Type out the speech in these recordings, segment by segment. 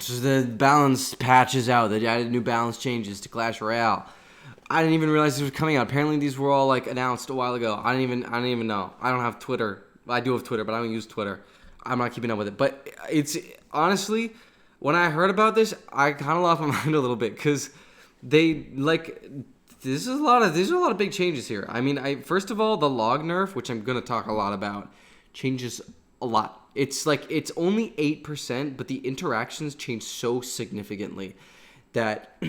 So the balance patch is out. They added new balance changes to Clash Royale. I didn't even realize this was coming out. Apparently, these were all like announced a while ago. I didn't even know. I don't have Twitter. Well, I do have Twitter, but I don't use Twitter. I'm not keeping up with it. But it's honestly, when I heard about this, I kind of lost my mind a little bit because they like there's a lot of big changes here. I mean, first of all, the log nerf, which I'm gonna talk a lot about, changes a lot. It's like it's only 8%, but the interactions change so significantly that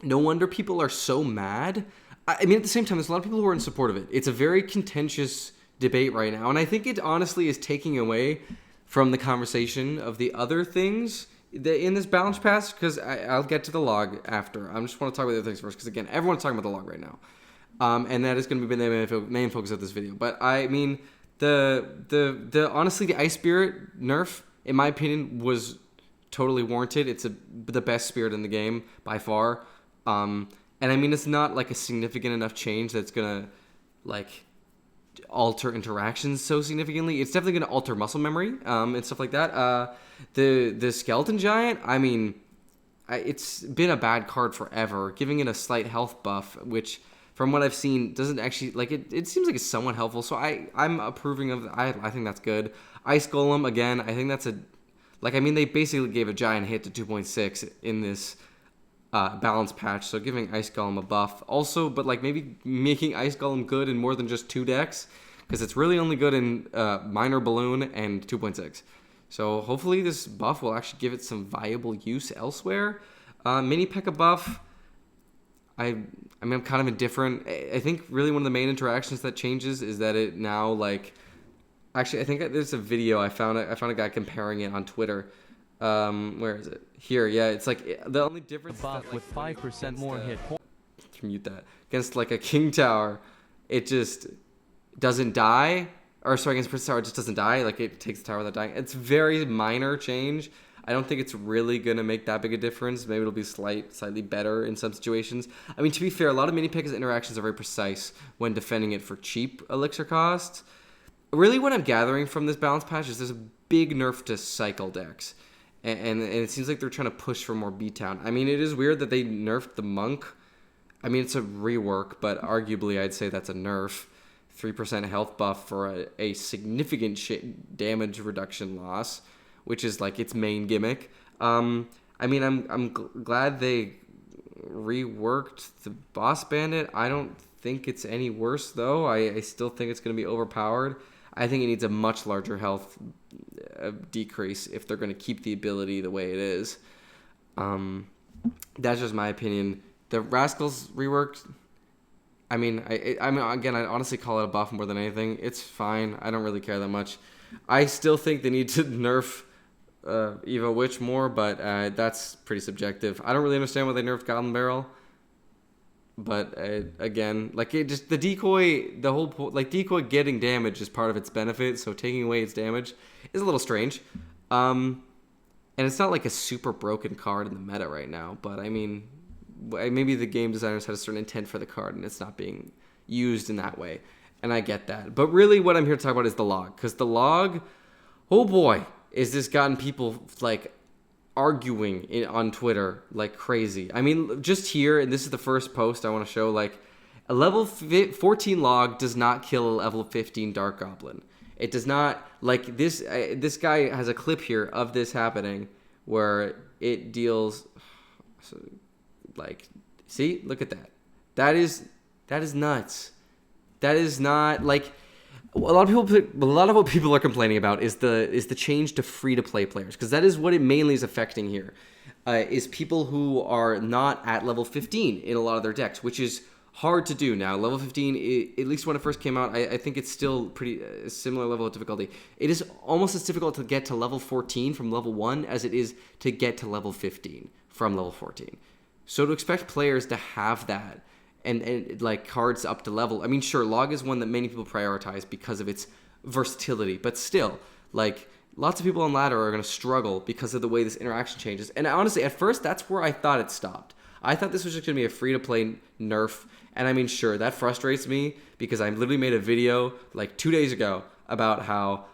no wonder people are so mad. I mean, at the same time, there's a lot of people who are in support of it. It's a very contentious debate right now, and I think it honestly is taking away from the conversation of the other things in this balance pass, because I'll get to the log after. I just want to talk about the other things first, because again, everyone's talking about the log right now, and that is going to be the main focus of this video. But I mean, the honestly, the Ice Spirit nerf, in my opinion, was totally warranted. It's the best spirit in the game by far. And I mean, it's not like a significant enough change that's gonna like alter interactions so significantly. It's definitely gonna alter muscle memory and stuff like that. The Skeleton Giant, I mean, it's been a bad card forever, giving it a slight health buff, which from what I've seen doesn't actually like it seems like it's somewhat helpful. So I'm approving of. I think that's good. Ice Golem, again, I think that's I mean, they basically gave a giant hit to 2.6 in this balance patch, so giving Ice Golem a buff. Also, but like maybe making Ice Golem good in more than just 2 decks, because it's really only good in Minor Balloon and 2.6. So hopefully this buff will actually give it some viable use elsewhere. Mini P.E.K.K.A buff, I mean, I'm kind of indifferent. I think really one of the main interactions that changes is that it now like... Actually, I think there's a video I found a guy comparing it on Twitter. Where is it? Here, yeah. It's like the only difference. Buff that, like, with 5% more hit points. Mute that against like a King Tower, it just doesn't die. Or sorry, against Prince Tower, it just doesn't die. Like it takes the tower without dying. It's very minor change. I don't think it's really gonna make that big a difference. Maybe it'll be slightly better in some situations. I mean, to be fair, a lot of mini P.E.K.K.A's interactions are very precise when defending it for cheap elixir costs. Really, what I'm gathering from this balance patch is there's a big nerf to cycle decks. And it seems like they're trying to push for more B-Town. I mean, it is weird that they nerfed the Monk. I mean, it's a rework, but arguably I'd say that's a nerf. 3% health buff for a significant damage reduction loss, which is like its main gimmick. I mean, I'm glad they reworked the Boss Bandit. I don't think it's any worse, though. I still think it's going to be overpowered. I think it needs a much larger health decrease if they're going to keep the ability the way it is. That's just my opinion. The Rascals reworked, I mean, I mean, again, I'd honestly call it a buff more than anything. It's fine. I don't really care that much. I still think they need to nerf Evo Witch more, but that's pretty subjective. I don't really understand why they nerfed Goblin Barrel. But again, like it just the decoy, the whole like decoy getting damage is part of its benefit. So taking away its damage is a little strange, and it's not like a super broken card in the meta right now. But I mean, maybe the game designers had a certain intent for the card, and it's not being used in that way. And I get that. But really, what I'm here to talk about is the log, because the log, oh boy, is this gotten people like arguing on Twitter like crazy. I mean, just here, and this is the first post I want to show, like, a level 14 log does not kill a level 15 Dark Goblin. It does not, like, this guy has a clip here of this happening where it deals, like, see, look at that. That is nuts. That is not, like... A lot of what people are complaining about is the change to free-to-play players, because that is what it mainly is affecting here, is people who are not at level 15 in a lot of their decks, which is hard to do now. Level 15, at least when it first came out, I think it's still pretty similar level of difficulty. It is almost as difficult to get to level 14 from level 1 as it is to get to level 15 from level 14. So to expect players to have that, and like cards up to level. I mean, sure, log is one that many people prioritize because of its versatility, but still, like, lots of people on ladder are going to struggle because of the way this interaction changes. And honestly, at first, that's where I thought it stopped. I thought this was just going to be a free-to-play nerf, and I mean, sure, that frustrates me because I literally made a video like 2 days ago about how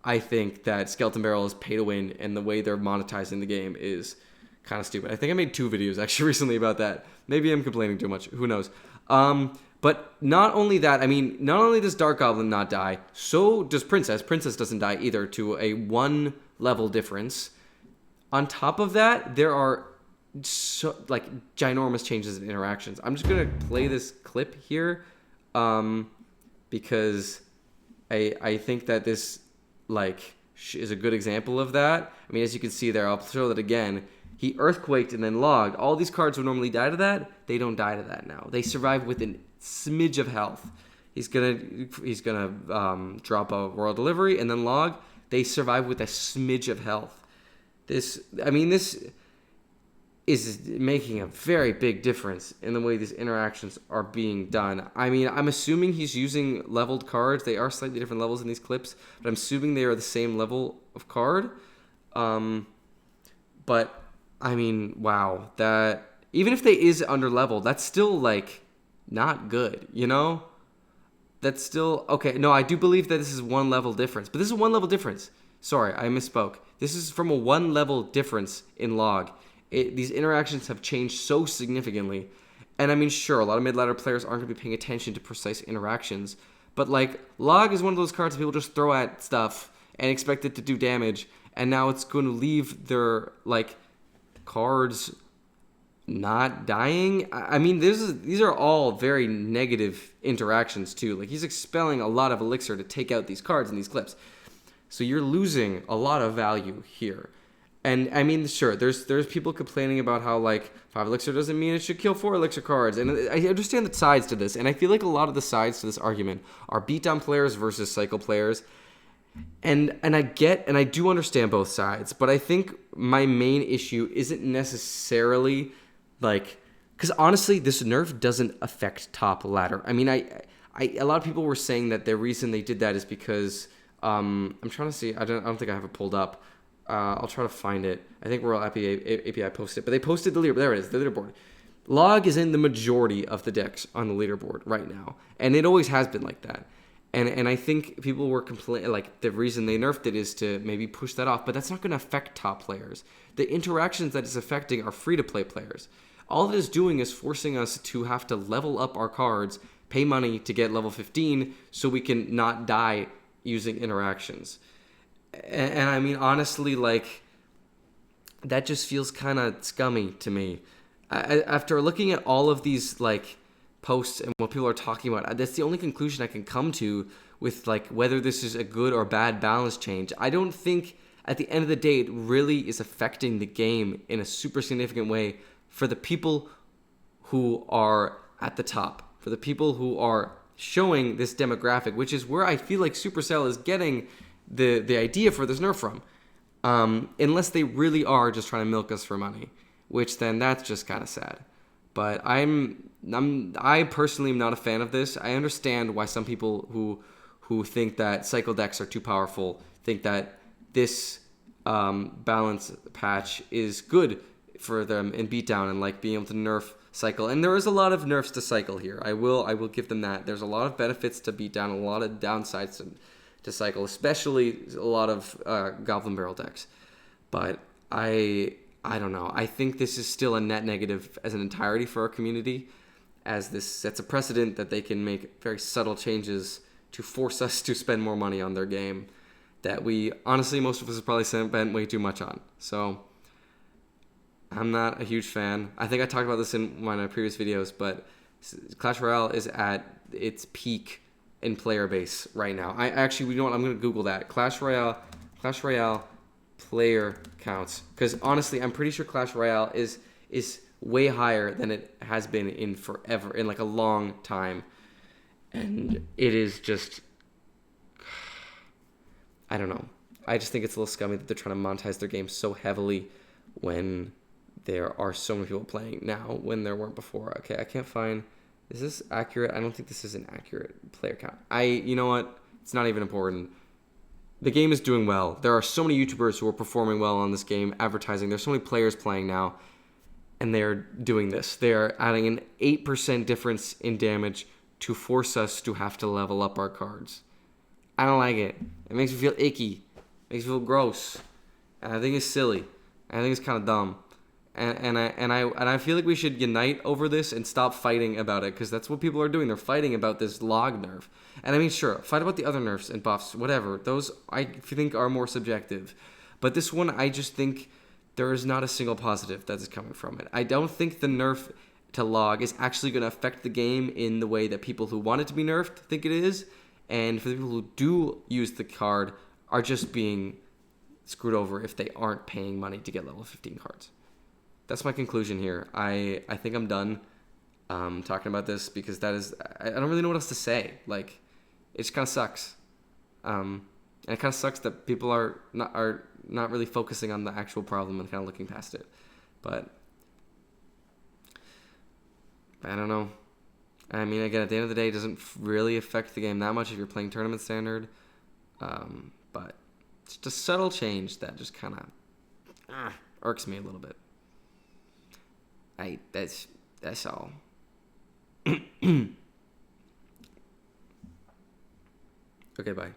I think that Skeleton Barrel is pay to win, and the way they're monetizing the game is kind of stupid. I think I made 2 videos actually recently about that. Maybe I'm complaining too much. Who knows? But not only that, I mean, not only does Dark Goblin not die, so does Princess. Princess doesn't die either, to a 1 level difference. On top of that, there are ginormous changes in interactions. I'm just gonna play this clip here, because I think that this is a good example of that. I mean, as you can see there, I'll show that again. He earthquaked and then logged. All these cards would normally die to that. They don't die to that now. They survive with a smidge of health. He's gonna drop a Royal Delivery and then log. They survive with a smidge of health. This is making a very big difference in the way these interactions are being done. I mean, I'm assuming he's using leveled cards. They are slightly different levels in these clips, but I'm assuming they are the same level of card. But I mean, wow, that even if they is under level, that's still not good, you know? That's still okay. No, I do believe that this is 1 level difference, but this is a 1 level difference. Sorry, I misspoke. This is from a 1 level difference in log. These interactions have changed so significantly. And I mean, sure, a lot of mid-ladder players aren't going to be paying attention to precise interactions. But log is one of those cards that people just throw at stuff and expect it to do damage. And now it's going to leave their cards not dying. I mean, these are all very negative interactions too. He's expelling a lot of elixir to take out these cards in these clips. So you're losing a lot of value here. And I mean, sure, there's people complaining about how 5 elixir doesn't mean it should kill 4 elixir cards. And I understand the sides to this. And I feel like a lot of the sides to this argument are beatdown players versus cycle players. And I do understand both sides. But I think my main issue isn't necessarily because honestly, this nerf doesn't affect top ladder. I mean, a lot of people were saying that the reason they did that is because I'm trying to see. I don't think I have it pulled up. I'll try to find it. I think Royal API posted it, but they posted the leaderboard. There it is, the leaderboard. Log is in the majority of the decks on the leaderboard right now, and it always has been like that. And I think people were complaining, the reason they nerfed it is to maybe push that off, but that's not going to affect top players. The interactions that it's affecting are free-to-play players. All it is doing is forcing us to have to level up our cards, pay money to get level 15, so we can not die using interactions. And I mean, honestly, that just feels kind of scummy to me. After looking at all of these, posts and what people are talking about, that's the only conclusion I can come to with, whether this is a good or bad balance change. I don't think, at the end of the day, it really is affecting the game in a super significant way for the people who are at the top, for the people who are showing this demographic, which is where I feel like Supercell is getting the idea for this nerf from, unless they really are just trying to milk us for money, which then that's just kind of sad. But I personally am not a fan of this. I understand why some people who think that cycle decks are too powerful think that this balance patch is good for them in beatdown and being able to nerf cycle. And there is a lot of nerfs to cycle here. I will give them that. There's a lot of benefits to beatdown, a lot of downsides to cycle, especially a lot of Goblin Barrel decks. But I don't know. I think this is still a net negative as an entirety for our community, as this sets a precedent that they can make very subtle changes to force us to spend more money on their game that we, honestly, most of us have probably spent way too much on. So I'm not a huge fan. I think I talked about this in one of my previous videos, but Clash Royale is at its peak in player base right now. You know what? I'm going to Google that. Clash Royale player counts. Because honestly, I'm pretty sure Clash Royale is way higher than it has been in forever, in a long time. And it is just, I don't know. I just think it's a little scummy that they're trying to monetize their game so heavily when there are so many people playing now when there weren't before. Okay, I can't find, is this accurate? I don't think this is an accurate player count. You know what? It's not even important. The game is doing well. There are so many YouTubers who are performing well on this game, advertising. There's so many players playing now, and they're doing this. They are adding an 8% difference in damage to force us to have to level up our cards. I don't like it. It makes me feel icky. Makes you feel gross. And I think it's silly. And I think it's kind of dumb. And I feel like we should unite over this and stop fighting about it, because that's what people are doing. They're fighting about this log nerf. And I mean, sure, fight about the other nerfs and buffs, whatever. Those I think are more subjective. But this one, I just think there is not a single positive that is coming from it. I don't think the nerf to log is actually going to affect the game in the way that people who want it to be nerfed think it is. And for the people who do use the card are just being screwed over if they aren't paying money to get level 15 cards. That's my conclusion here. I think I'm done talking about this, because that is, I don't really know what else to say. Like, it just kind of sucks. And it kind of sucks that people are not really focusing on the actual problem and kind of looking past it. But I don't know. I mean, again, at the end of the day, it doesn't really affect the game that much if you're playing tournament standard. But it's just a subtle change that just kind of irks me a little bit. That's all. Okay, bye.